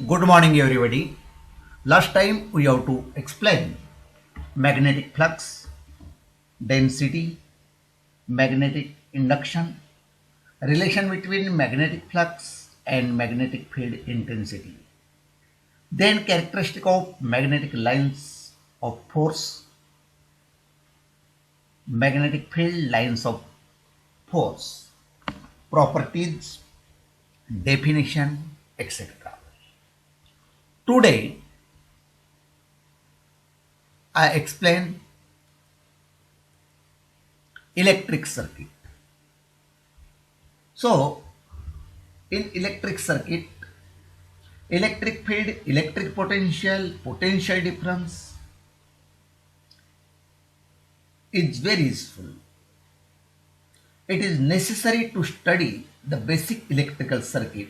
Good morning, everybody. Last time we have to explain magnetic flux, density, magnetic induction, relation between magnetic flux and magnetic field intensity. Then characteristic of magnetic lines of force, magnetic field lines of force, properties, definition, etc. Today I explain electric circuit. So in electric circuit, electric field, electric potential, potential difference is very useful. It is necessary to study the basic electrical circuit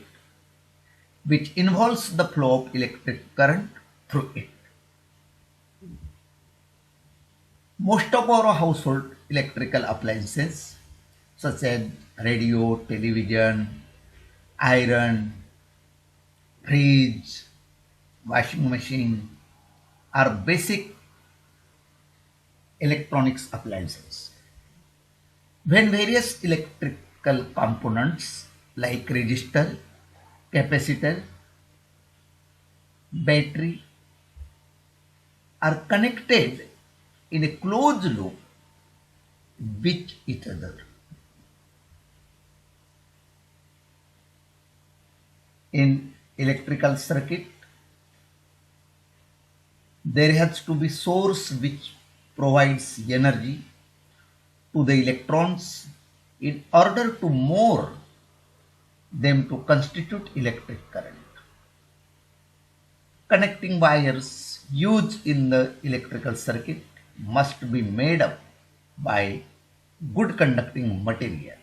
which involves the flow of electric current through it. Most of our household electrical appliances such as radio, television, iron, fridge, washing machine are basic electronics appliances. When various electrical components like resistor, capacitor, battery are connected in a closed loop with each other. In electrical circuit, there has to be source which provides energy to the electrons in order to more them to constitute electric current. Connecting wires used in the electrical circuit must be made up by good conducting material.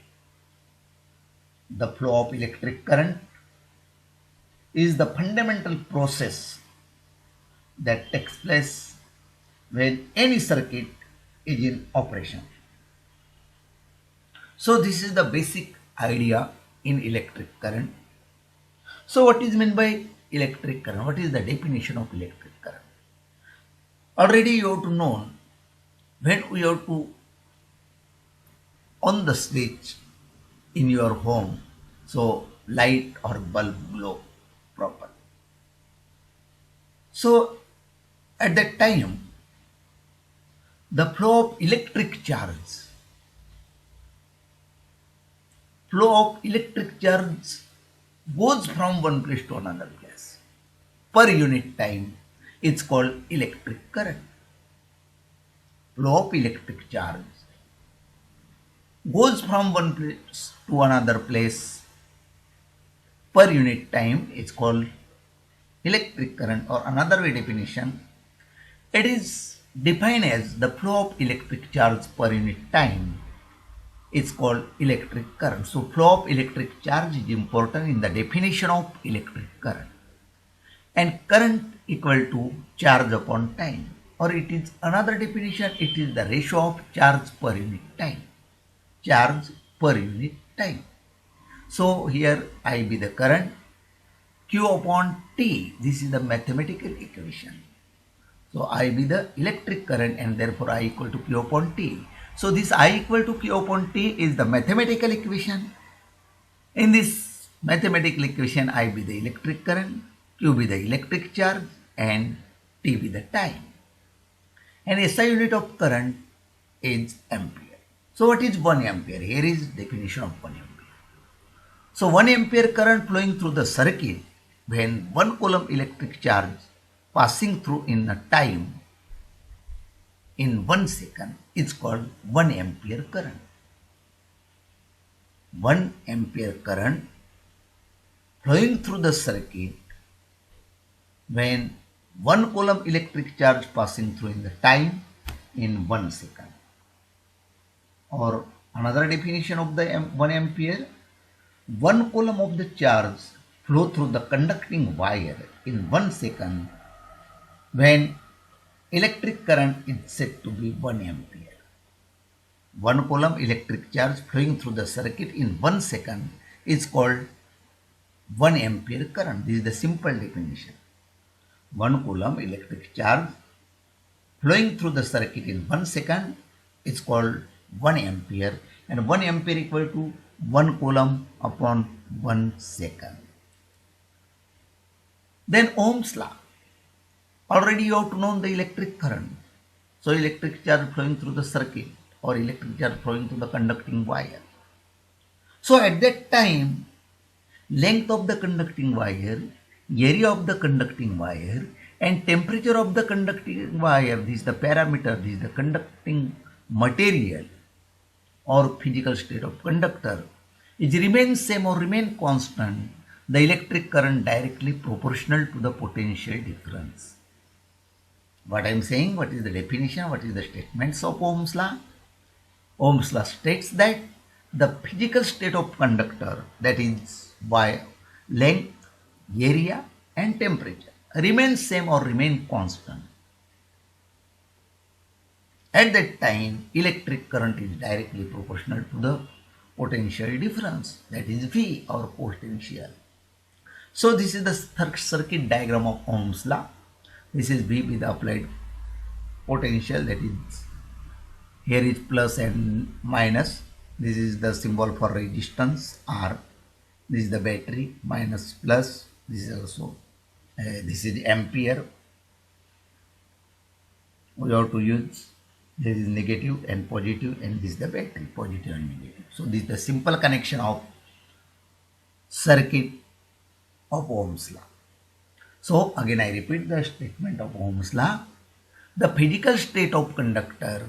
The flow of electric current is the fundamental process that takes place when any circuit is in operation. So this is the basic idea in electric current. So what is meant by electric current? What is the definition of electric current? Already you have to know when we have to on the switch in your home, so light or bulb glow proper. So at that time, the flow of electric charge goes from one place to another place. Per unit time, it's called electric current. Flow of electric charge goes from one place to another place per unit time. It's called electric current, or another way definition, it is defined as the flow of electric charge per unit time. It's called electric current. So flow of electric charge is important in the definition of electric current. And current equal to charge upon time, or it is another definition, it is the ratio of charge per unit time. Charge per unit time. So here I be the current, Q upon T, this is the mathematical equation. So I be the electric current and therefore I equal to Q upon T. So this I equal to Q upon T is the mathematical equation. In this mathematical equation, I be the electric current, Q be the electric charge, and T be the time. And SI unit of current is ampere. So what is 1 ampere? Here is definition of 1 ampere. So 1 ampere current flowing through the circuit when 1 coulomb electric charge passing through in a time in 1 second is called 1 ampere current. 1 ampere current flowing through the circuit when 1 coulomb electric charge passing through in the time in 1 second. Or another definition of the 1 ampere, 1 coulomb of the charge flow through the conducting wire in 1 second when electric current is said to be 1 ampere. 1 coulomb electric charge flowing through the circuit in 1 second is called 1 ampere current. This is the simple definition. 1 coulomb electric charge flowing through the circuit in 1 second is called 1 ampere, and 1 ampere equal to 1 coulomb upon 1 second. Then Ohm's law. Already you have to know the electric current. So electric charge flowing through the circuit or electric charge flowing through the conducting wire. So at that time, length of the conducting wire, area of the conducting wire, and temperature of the conducting wire, this is the parameter, this is the conducting material or physical state of conductor, is remain same or remain constant, the electric current directly proportional to the potential difference. What I am saying, what is the definition, what is the statements of Ohm's law? Ohm's law states that the physical state of conductor, that is by length, area and temperature, remains same or remain constant. At that time, electric current is directly proportional to the potential difference, that is V or potential. So this is the circuit diagram of Ohm's law. This is V with applied potential, that is here is plus and minus. This is the symbol for resistance R. This is the battery, minus plus. This is also this is ampere. We have to use, there is negative and positive, and this is the battery, positive and negative. So this is the simple connection of circuit of Ohm's law. So again I repeat the statement of Ohm's law. The physical state of conductor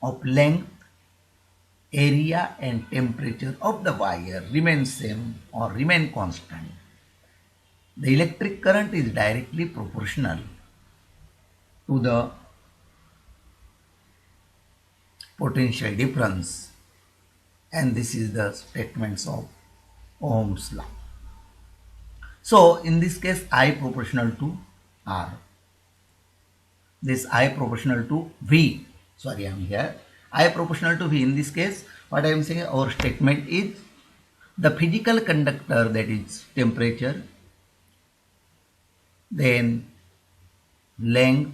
of length, area and temperature of the wire remains same or remain constant. The electric current is directly proportional to the potential difference, and this is the statements of Ohm's law. So in this case, I proportional to R. This I proportional to V. Sorry, I am here. I proportional to V. In this case, what I am saying, our statement is the physical conductor, that is temperature, then length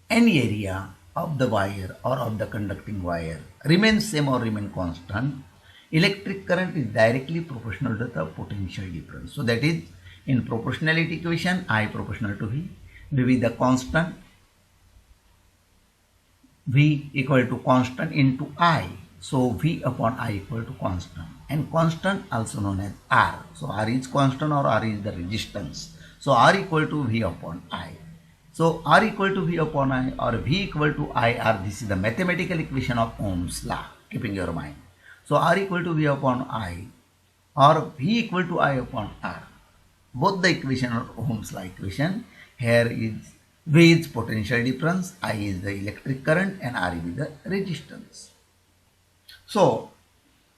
and area of the wire or of the conducting wire remains same or remain constant. Electric current is directly proportional to the potential difference. So that is, in proportionality equation, I proportional to V. V is the constant. V equal to constant into I. So V upon I equal to constant. And constant also known as R. So R is constant or R is the resistance. So R equal to V upon I. So R equal to V upon I or V equal to IR. This is the mathematical equation of Ohm's law. Keeping your mind. So R equal to V upon I or V equal to I upon R. Both the equation are Ohm's law equation. Here is V is potential difference, I is the electric current, and R is the resistance. So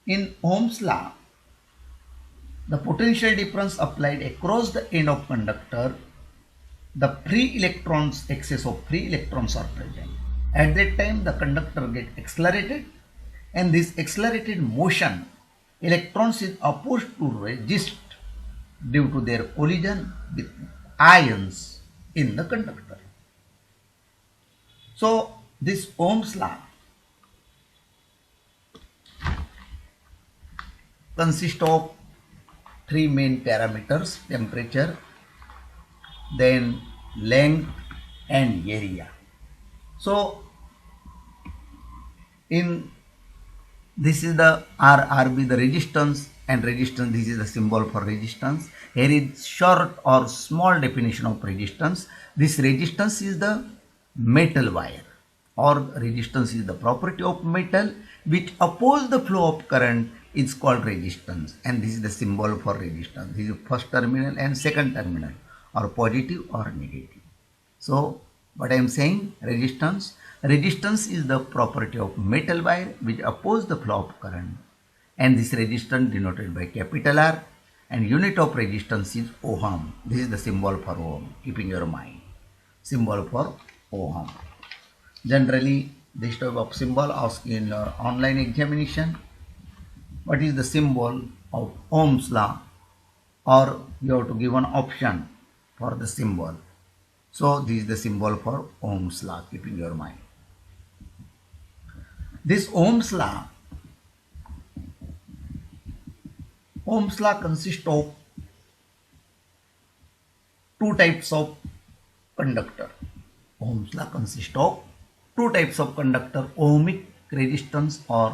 in Ohm's law, the potential difference applied across the end of conductor, the free electrons, excess of free electrons are present. At that time, the conductor get accelerated, and this accelerated motion, electrons is opposed to resist due to their collision with ions in the conductor. So this Ohm's law consists of three main parameters: temperature, then length and area. So in this is the RB, the resistance, and resistance, this is the symbol for resistance. Here is short or small definition of resistance. This resistance is the metal wire, or resistance is the property of metal which oppose the flow of current, is called resistance, and this is the symbol for resistance. This is first terminal and second terminal, or positive or negative. So what I am saying, resistance is the property of metal wire which oppose the flow of current, and this resistance denoted by capital R, and unit of resistance is ohm. This is the symbol for ohm, keeping your mind, symbol for ohm. Generally this type of symbol asked in your online examination. What is the symbol of Ohm's law, or you have to give an option for the symbol. So this is the symbol for Ohm's law, keep in your mind. This Ohm's law consists of two types of conductor. Ohm's law consists of two types of conductor, ohmic resistance or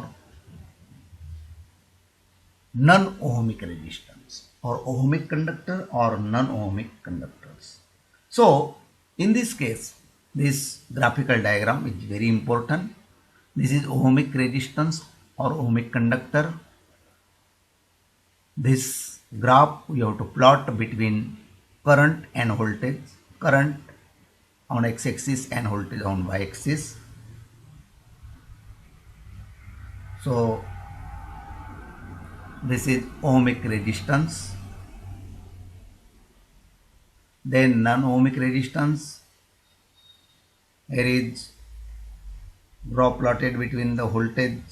non-ohmic resistance, or ohmic conductor or non-ohmic conductors. So in this case, this graphical diagram is very important. This is ohmic resistance or ohmic conductor. This graph we have to plot between current and voltage, current on x-axis and voltage on y-axis. So this is ohmic resistance. Then non-ohmic resistance. Here is graph plotted between the voltage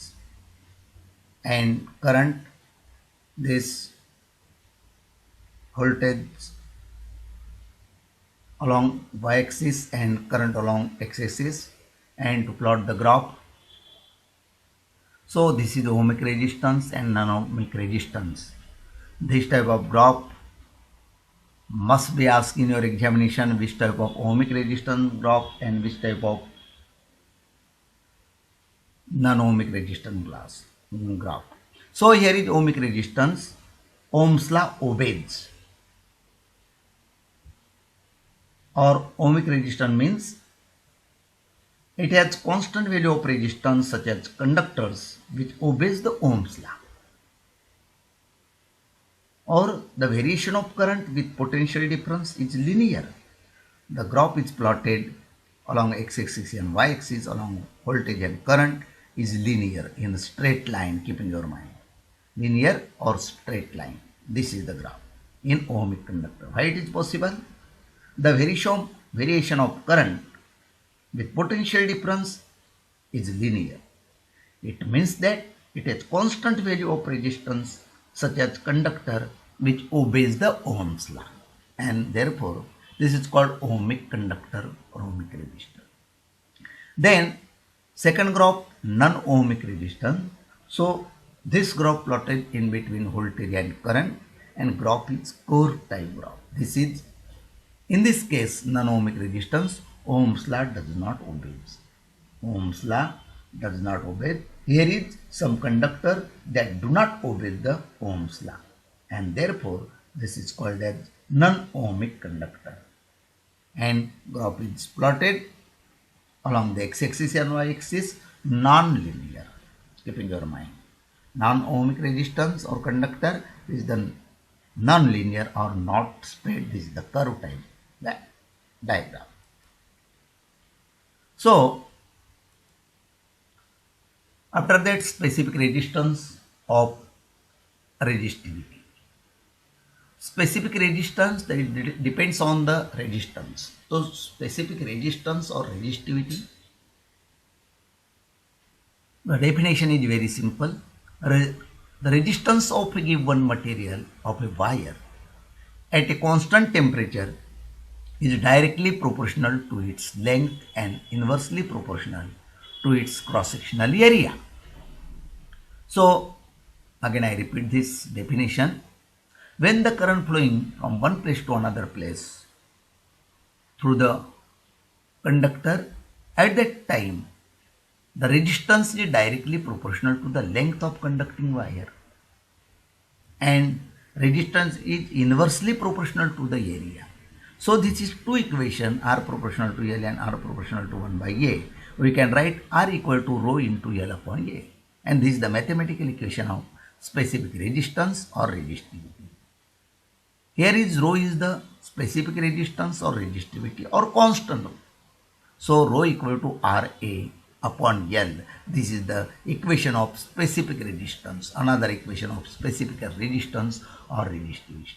and current. This voltage along y-axis and current along x-axis, and to plot the graph. So this is ohmic resistance and non-ohmic resistance. This type of graph must be asked in your examination, which type of ohmic resistance graph and which type of non-ohmic resistance graph. So here is ohmic resistance. Ohm's law obeys, or ohmic resistance means it has constant value of resistance such as conductors which obeys the Ohm's law, or the variation of current with potential difference is linear. The graph is plotted along x-axis and y-axis along voltage and current is linear in a straight line, keep in your mind. Linear or straight line. This is the graph in ohmic conductor. Why it is possible? The variation of current with potential difference is linear. It means that it has constant value of resistance such as conductor which obeys the Ohm's law, and therefore this is called ohmic conductor or ohmic resistor. Then second graph, non-ohmic resistance. So this graph plotted in between voltage and current, and graph is curve type graph. This is, in this case, non-ohmic resistance. Ohm's law does not obey. Ohm's law does not obey. Here is some conductor that do not obey the Ohm's law, and therefore this is called as non-ohmic conductor. And graph is plotted along the x-axis and y-axis, non-linear. Keep in your mind, non-ohmic resistance or conductor is the non-linear or not straight. This is the curve type diagram. So after that, specific resistance of resistivity. Specific resistance, that it depends on the resistance. So specific resistance or resistivity, the definition is very simple. The resistance of a given material of a wire at a constant temperature is directly proportional to its length and inversely proportional to its cross-sectional area. So again I repeat this definition. When the current flowing from one place to another place through the conductor, at that time the resistance is directly proportional to the length of conducting wire, and resistance is inversely proportional to the area. So this is two equation, R proportional to L and R proportional to 1 by A. We can write R equal to rho into L upon A, and this is the mathematical equation of specific resistance or resistivity. Here is rho is the specific resistance or resistivity or constant. So rho equal to Ra upon L. This is the equation of specific resistance, another equation of specific resistance or resistivity.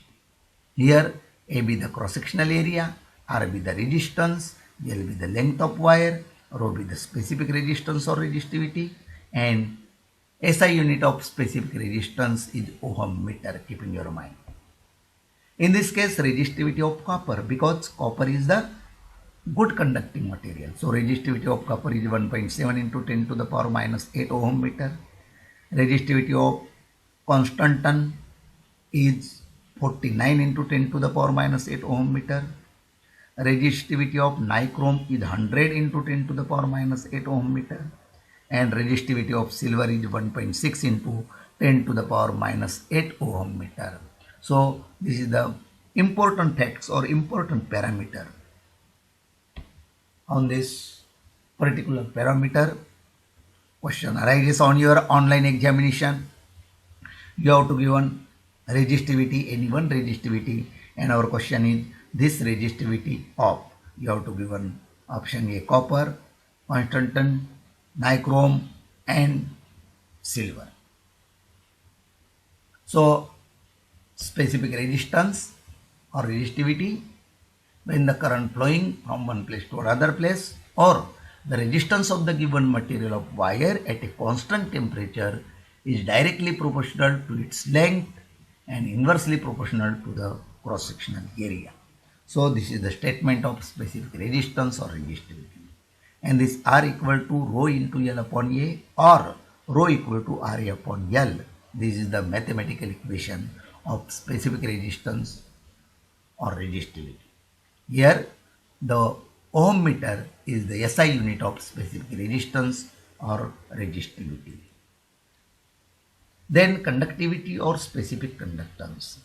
Here A be the cross-sectional area, R be the resistance, L be the length of wire, rho be the specific resistance or resistivity, and SI unit of specific resistance is ohm meter, keeping your mind. In this case, resistivity of copper, because copper is the good conducting material. So resistivity of copper is 1.7 into 10 to the power minus 8 ohm meter. Resistivity of constant ton is 49 into 10 to the power minus 8 ohm meter. Resistivity of nichrome is 100 into 10 to the power minus 8 ohm meter. And resistivity of silver is 1.6 into 10 to the power minus 8 ohm meter. So this is the important facts or important parameter. On this particular parameter, question arises on your online examination. You have to give one resistivity, any one resistivity, and our question is this resistivity of, you have to give one option A, copper, constant ton, nichrome, and silver. So specific resistance or resistivity when the current flowing from one place to another place, or the resistance of the given material of wire at a constant temperature is directly proportional to its length and inversely proportional to the cross-sectional area. So this is the statement of specific resistance or resistivity. And this R equal to rho into L upon A or rho equal to RA upon L. This is the mathematical equation of specific resistance or resistivity. Here the ohm meter is the SI unit of specific resistance or resistivity. Then conductivity or specific conductance.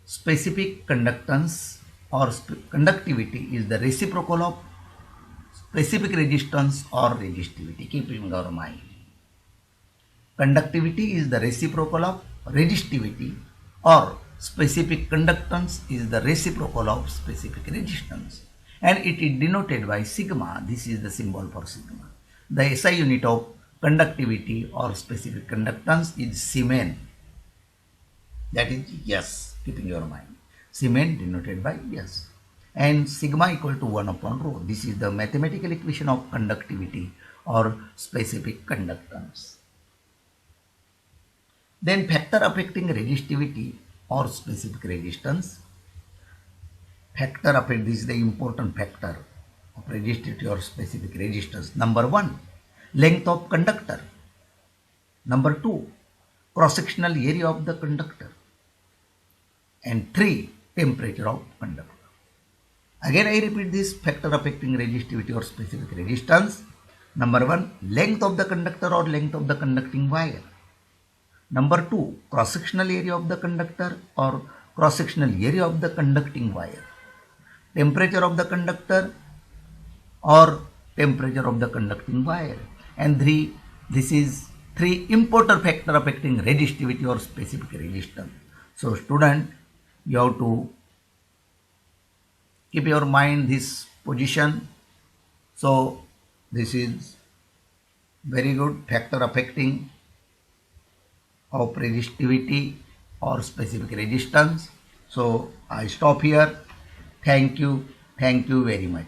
Specific conductance or conductivity is the reciprocal of specific resistance or resistivity. Keep in your mind. Conductivity is the reciprocal of resistivity, or specific conductance is the reciprocal of specific resistance, and it is denoted by sigma. This is the symbol for sigma. The SI unit of conductivity or specific conductance is Siemens. That is yes, keeping your mind. Siemens denoted by yes. And sigma equal to 1 upon rho. This is the mathematical equation of conductivity or specific conductance. Then factor affecting resistivity or specific resistance. Factor affect, this is the important factor of resistivity or specific resistance. Number 1, length of conductor. Number 2, cross-sectional area of the conductor. And 3, temperature of conductor. Again I repeat this factor affecting resistivity or specific resistance. Number 1, length of the conductor or length of the conducting wire. Number 2, cross-sectional area of the conductor or cross-sectional area of the conducting wire. Temperature of the conductor or temperature of the conducting wire. And 3, this is 3 important factor affecting resistivity or specific resistance. So student, you have to keep your mind this position. So this is very good factor affecting of resistivity or specific resistance. So I stop here. Thank you very much.